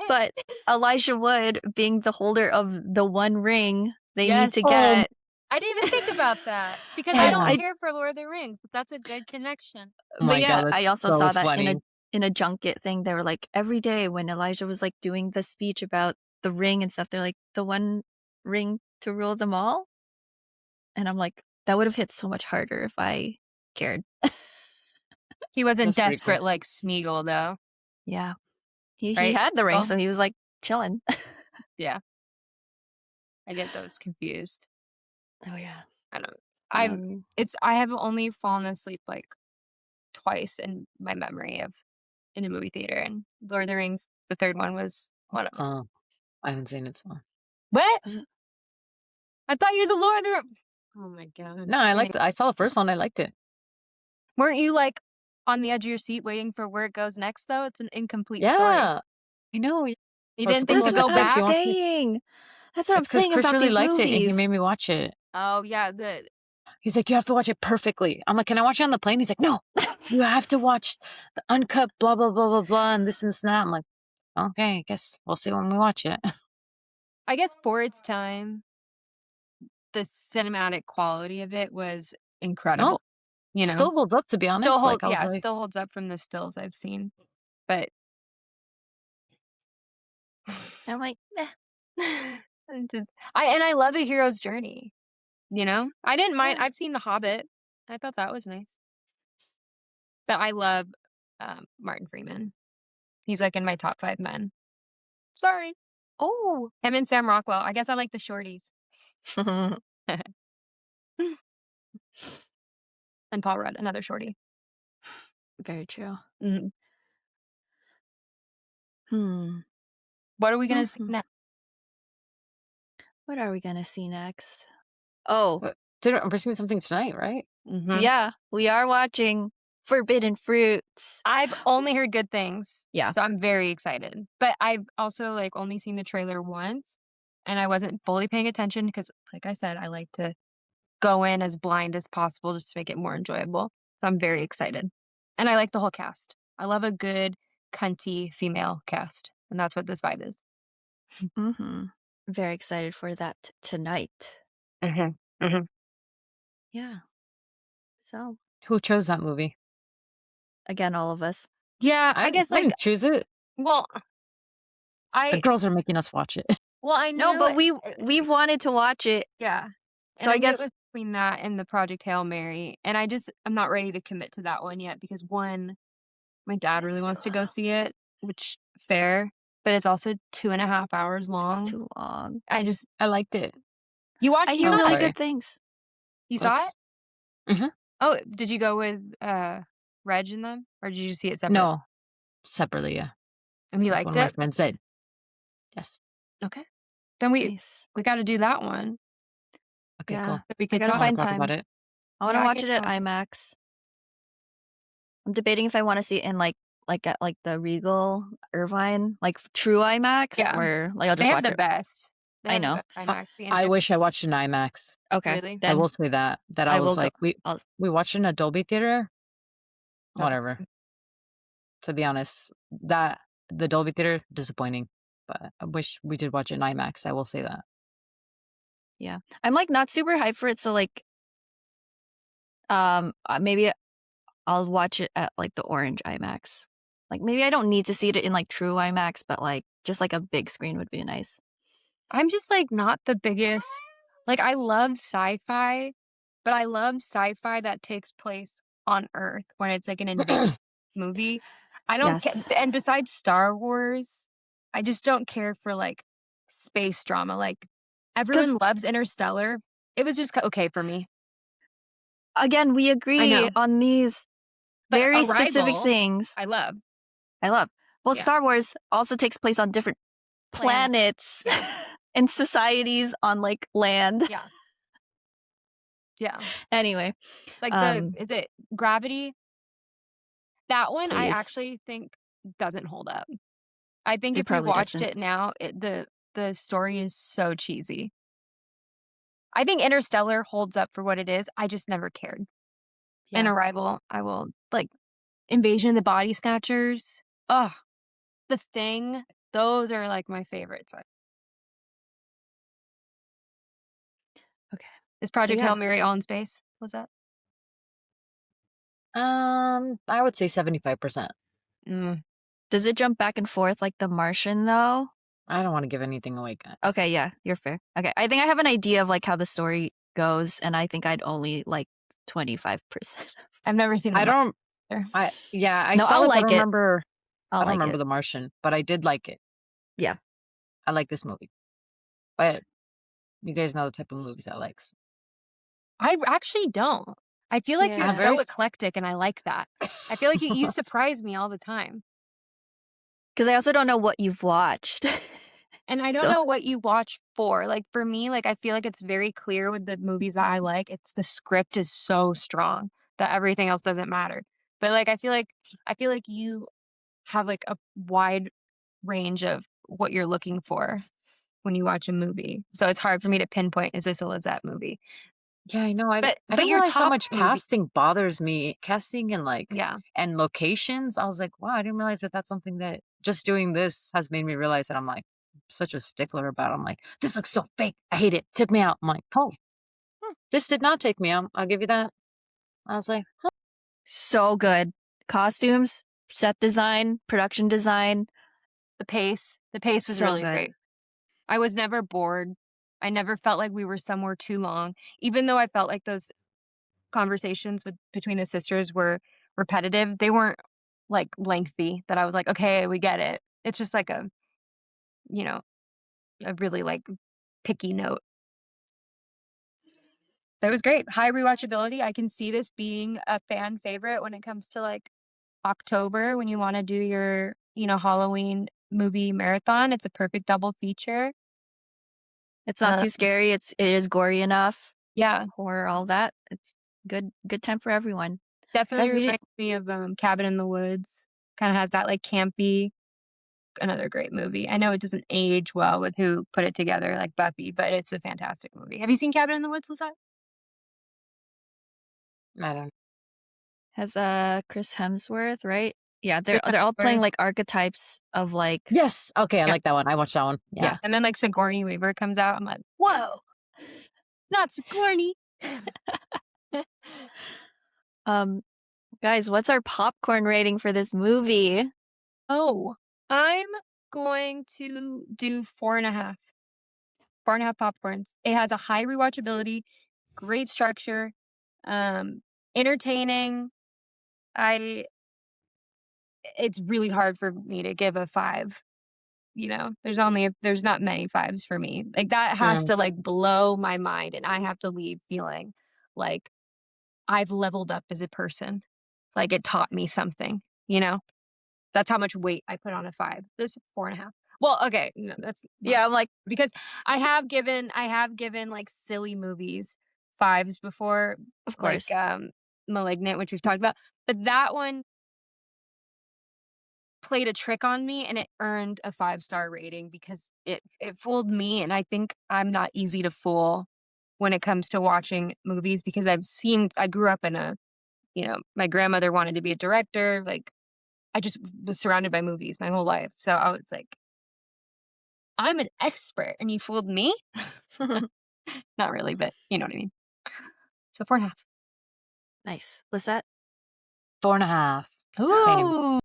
But Elijah Wood being the holder of the one ring they Yes. need to get. I didn't even think about that because And I don't I- care for Lord of the Rings, but that's a good connection. Oh my But yeah, God, I that's also so saw that funny. in a junket thing. They were like, every day when Elijah was like doing the speech about the ring and stuff, they're like, the one ring to rule them all. And I'm like, that would have hit so much harder if I cared. He wasn't That's pretty cool. desperate like Smeagol, though. Yeah. He Right, had the ring, Smeagol? so he was like chilling. Yeah. I get those confused. Oh yeah. I don't. Um, I have only fallen asleep like twice in my memory of in a movie theater, and Lord of the Rings, the third one, was one of them. Oh, I haven't seen it, so. What? Was it- I thought you were the Lord of the. Oh my God. No, I saw the first one. I liked it. Weren't you like on the edge of your seat waiting for where it goes next? Though it's an incomplete story. Yeah, I know. You I was didn't think supposed to to go like, he back. wants me- saying. That's what It's I'm because saying Chris about really these likes it, and he movies. made me watch it. Oh yeah, He's like, you have to watch it perfectly. I'm like, can I watch it on the plane? He's like, no, you have to watch the uncut blah, blah, blah, blah, blah, and this and that. I'm like, okay, I guess we'll see when we watch it. I guess for its time, the cinematic quality of it was incredible. You know, Still holds up, to be honest. still Like, I was like, still holds up from the stills I've seen. But I'm like, I love A Hero's Journey. You know, I didn't mind. Yeah. I've seen The Hobbit. I thought that was nice. But I love Martin Freeman. He's like in my top 5 men. Sorry, oh. him and Sam Rockwell. I guess I like the shorties. And Paul Rudd, another shorty. Very true. Mhm. What are we gonna see next? What are we gonna see next? Oh, we're seeing something tonight, right? yeah, we are watching Forbidden Fruits. I've only heard good things. Yeah. So I'm very excited. But I've also like only seen the trailer once. and I wasn't fully paying attention because, like I said, I like to go in as blind as possible just to make it more enjoyable. So I'm very excited. And I like the whole cast. I love a good, cunty female cast, and that's what this vibe is. Mm-hmm. Very excited for that tonight. Yeah. So, Who chose that movie? again, all of us. Yeah, I guess, I like, didn't choose it. well, The girls are making us watch it. I knew No, but we've wanted to watch it. yeah. So And I knew it guess was between that and the Project Hail Mary, and I'm not ready to commit to that one yet because, one, my dad really wants to go see it, which fair, but it's also 2.5 hours it's long. too long. I liked it. You I watched hear you really saw it? good things. You saw Oops. it? Mhm. Oh, did you go with Reg and them, or did you see it separate? No, separately, yeah. And he That's liked what my it? friend said. Yes. Okay. Then we Nice. gotta do that one Okay, Yeah. cool. that we I could gotta I talk. want find to talk time. about it. I want to Yeah, watch can it at talk. IMAX. I'm debating if I want to see it in like at like the Regal Irvine, like true IMAX, Yeah. or like I'll They just have watch the it. best. They I have the know. best IMAX. The I engine. wish I watched an IMAX. Okay. Really? I Then will say that I I was will go. like, I'll, we watched in a Dolby theater. That's Whatever. To be honest, that the Dolby theater disappointing, but I wish we did watch it in IMAX. I will say that. yeah. I'm like not super hyped for it, so like maybe I'll watch it at like the orange IMAX. Like maybe I don't need to see it in like true IMAX, but like just like a big screen would be nice. I'm just like not the biggest. Like, I love sci-fi, but I love sci-fi that takes place on Earth when it's like an invasion movie. I don't Yes. and besides Star Wars, I just don't care for like space drama. Like, everyone loves Interstellar. It was just okay for me. Again, we I agree know. on these But very specific Arrival, things. I love. Well, Yeah. Star Wars also takes place on different planets Yeah. and societies on like land. Yeah. Yeah. Anyway, Like is it Gravity? That one I please. actually think doesn't hold up. I think It if we probably watched doesn't. it now, the story is so cheesy. I think Interstellar holds up for what it is. I just never cared. Yeah. And Arrival, I will like Invasion of the Body Snatchers. Oh, The Thing. Those are like my favorites. Okay. Is Project yeah. Hail Mary all in space? Was that? I would say 75%. Does it jump back and forth like The Martian though? I don't want to give anything away, guys. Okay, yeah, you're fair. Okay, I think I have an idea of like how the story goes, and I think I'd only like 25%. I've never seen. I don't. either. I No, saw I'll it. like I it. don't remember. I don't like remember it. The Martian, but I did like it. Yeah. I like this movie. But you guys know the type of movies I like. So. I actually don't. I feel like you're Yeah. so eclectic, and I like that. I feel like you surprise me all the time. Because I also don't know what you've watched. And I don't So- know what you watch for. Like, for me, like, I feel like it's very clear with the movies that I like. It's the script is so strong that everything else doesn't matter. But like, I feel like you have like a wide range of what you're looking for when you watch a movie. So it's hard for me to pinpoint, is this a Lizette movie? Yeah, I know. I But didn't your realize how top much movie- casting bothers me. Casting and like Yeah. and locations. I was like, wow, I didn't realize that that's something that just doing this has made me realize that I'm like such a stickler about. I'm like, this looks so fake. I hate it. Took me out. I'm like, oh, this did not take me out. I'll give you that. I was like, huh. So good. Costumes, set design, production design. The pace was So really good. great. I was never bored. I never felt like we were somewhere too long, even though I felt like those conversations between the sisters were repetitive. They weren't like lengthy that I was like, okay, we get it. It's just like a really like picky note. That was great. High rewatchability. I can see this being a fan favorite when it comes to like October when you want to do your, Halloween movie marathon. It's a perfect double feature. It's not too scary. It is gory enough. Yeah. Horror, all that. It's good time for everyone. Definitely Guys, reminds me of Cabin in the Woods. Kind of has that like campy another great movie. I know it doesn't age well with who put it together, like Buffy, but it's a fantastic movie. Have you seen Cabin in the Woods, Lisette? I don't. Has Chris Hemsworth, right? Yeah, Chris they're all playing Hemsworth. like archetypes of like Yes. Okay, I Yeah. like that one. I watched that one. Yeah. Yeah. And then like Sigourney Weaver comes out. I'm like, whoa, not Sigourney. Guys, what's our popcorn rating for this movie? Oh, I'm going to do 4.5. 4.5 popcorns. It has a high rewatchability, great structure, entertaining. It's really hard for me to give a 5. There's not many 5s for me. Like that has Mm. to like blow my mind, and I have to leave feeling like I've leveled up as a person. Like it taught me something, you know? That's how much weight I put on a 5. This is 4.5. Well, okay, no, that's Yeah, I'm like, because I have given like silly movies 5s before, of like course. Malignant, which we've talked about. But that one played a trick on me and it earned a 5-star rating because it fooled me, and I think I'm not easy to fool when it comes to watching movies because I grew up in my grandmother wanted to be a director, like I just was surrounded by movies my whole life. So I was like, I'm an expert and you fooled me? Not really, but you know what I mean. So 4.5. Nice. Lisette? 4.5. Same. Ooh.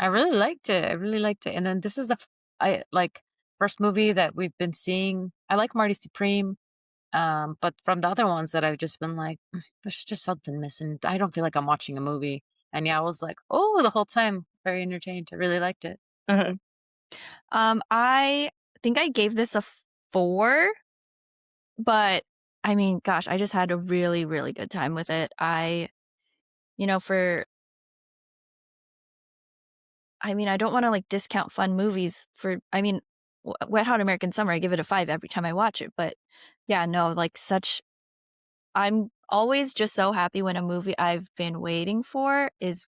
I really liked it. I really liked it. And then this is I like first movie that we've been seeing. I like Marty Supreme. But from the other ones that I've just been like, there's just something missing. I don't feel like I'm watching a movie. And yeah, I was like, oh, the whole time, very entertained. I really liked it. Uh-huh. I think I gave this a 4, but I mean, gosh, I just had a really, really good time with it. I don't want to like discount fun movies Wet Hot American Summer, I give it a 5 every time I watch it. But yeah, no, I'm always just so happy when a movie I've been waiting for is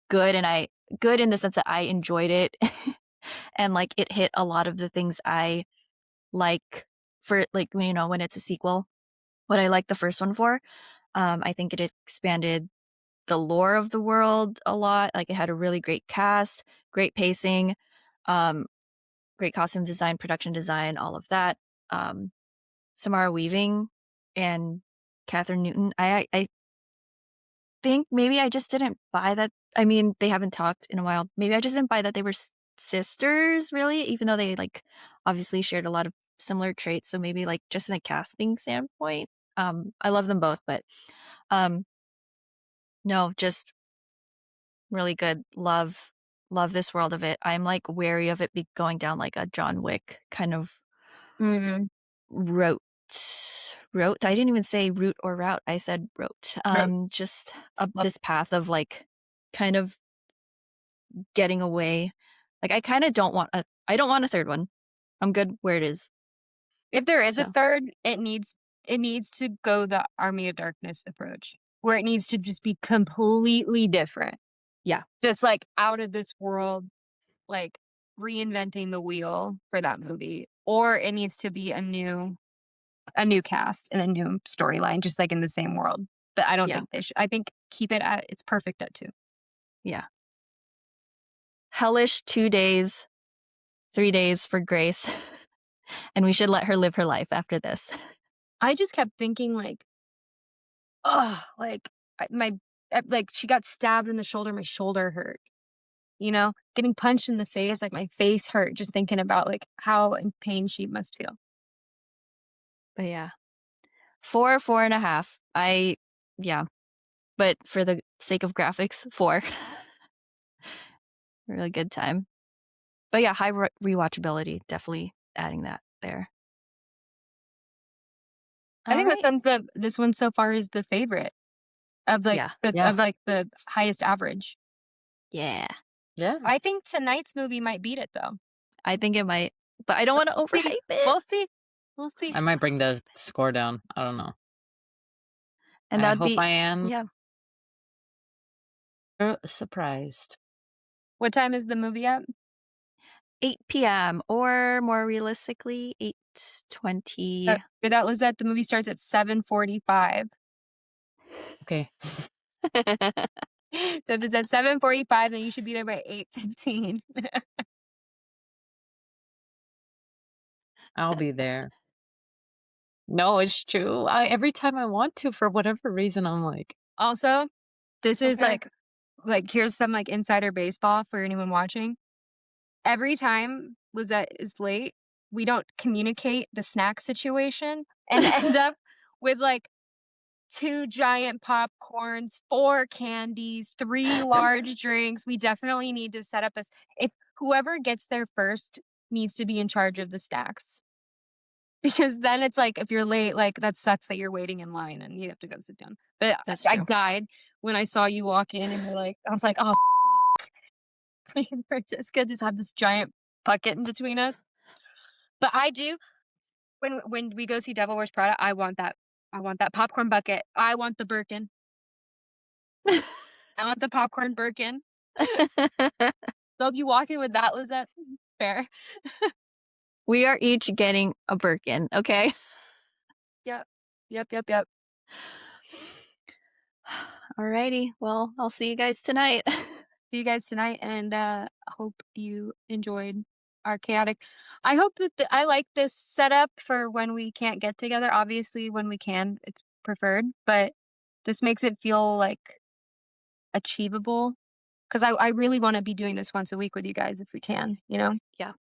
good, and good in the sense that I enjoyed it and like it hit a lot of the things I like for like, when it's a sequel, what I like the first one for. I think it expanded the lore of the world a lot. Like it had a really great cast, great pacing, um, great costume design, production design, all of that. Samara Weaving and Kathryn Newton. I think maybe I just didn't buy that. I mean, they haven't talked in a while. Maybe I just didn't buy that they were sisters, really, even though they like obviously shared a lot of similar traits. So maybe like just in a casting standpoint, I love them both, but um, no, just really good. Love this world of it. I'm like wary of it going down like a John Wick kind of Mm-hmm. route. I didn't even say route or route. I said route. Just up this path of like kind of getting away. Like I kind of I don't want a third one. I'm good where it is. If there is a So third, it needs to go the Army of Darkness approach, where it needs to just be completely different. yeah, Just like out of this world, like reinventing the wheel for that movie. Or it needs to be a new cast and a new storyline, just like in the same world. But I don't yeah, think they should. I think keep it at it's perfect at 2. yeah. Hellish 2 days, 3 days for Grace. And we should let her live her life after this. I just kept thinking like, oh, like like she got stabbed in the shoulder, my shoulder hurt. Getting punched in the face, like my face hurt just thinking about like how in pain she must feel. But yeah. 4.5. Yeah. But for the sake of graphics, 4. Really good time. But yeah, high rewatchability. Definitely adding that there. I All think right. this one so far is the favorite of like Yeah. the highest average. Yeah. Yeah. I think tonight's movie might beat it though. I think it might, but I don't want to overhype it. We'll see. We'll see. I might bring the score down. I don't know. And I that'd hope be, I am yeah. surprised. What time is the movie at? 8 p.m. or more realistically, 8:20. But that was that the movie starts at 7:45. Okay. So if it's at 7:45, then you should be there by 8:15. I'll be there. No, it's true. Every time I want to, for whatever reason, I'm like, Also, this is okay. like here's some like insider baseball for anyone watching. Every time Lizette is late, we don't communicate the snack situation and end up with like 2 giant popcorns, 4 candies, 3 large drinks. We definitely need to set up if whoever gets there first needs to be in charge of the snacks. Because then it's like, if you're late, like, that sucks that you're waiting in line and you have to go sit down. But That's I true. died when I saw you walk in and you're like I was like, "Oh, fuck." Me and Francesca just have this giant bucket in between us. But I do when we go see Devil Wears Prada, I want that popcorn bucket. I want the Birkin. I want the popcorn Birkin. So if you walk in with that, Lizette, fair. We are each getting a Birkin, okay? Yep. Yep. Alrighty. Well, I'll see you guys tonight. See you guys tonight, and hope you enjoyed our chaotic. I hope that I like this setup for when we can't get together. Obviously, when we can, it's preferred, but this makes it feel like achievable because I really want to be doing this once a week with you guys if we can, you know? Yeah.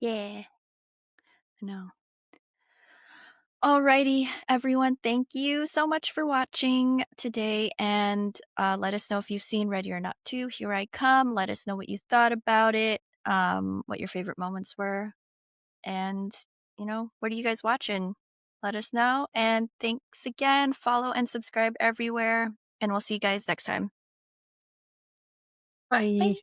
Yeah. I know. Alrighty, everyone. Thank you so much for watching today. And let us know if you've seen Ready or Not 2. Here I come. Let us know what you thought about it, what your favorite moments were. And, what are you guys watching? Let us know. And thanks again. Follow and subscribe everywhere. And we'll see you guys next time. Bye. Bye.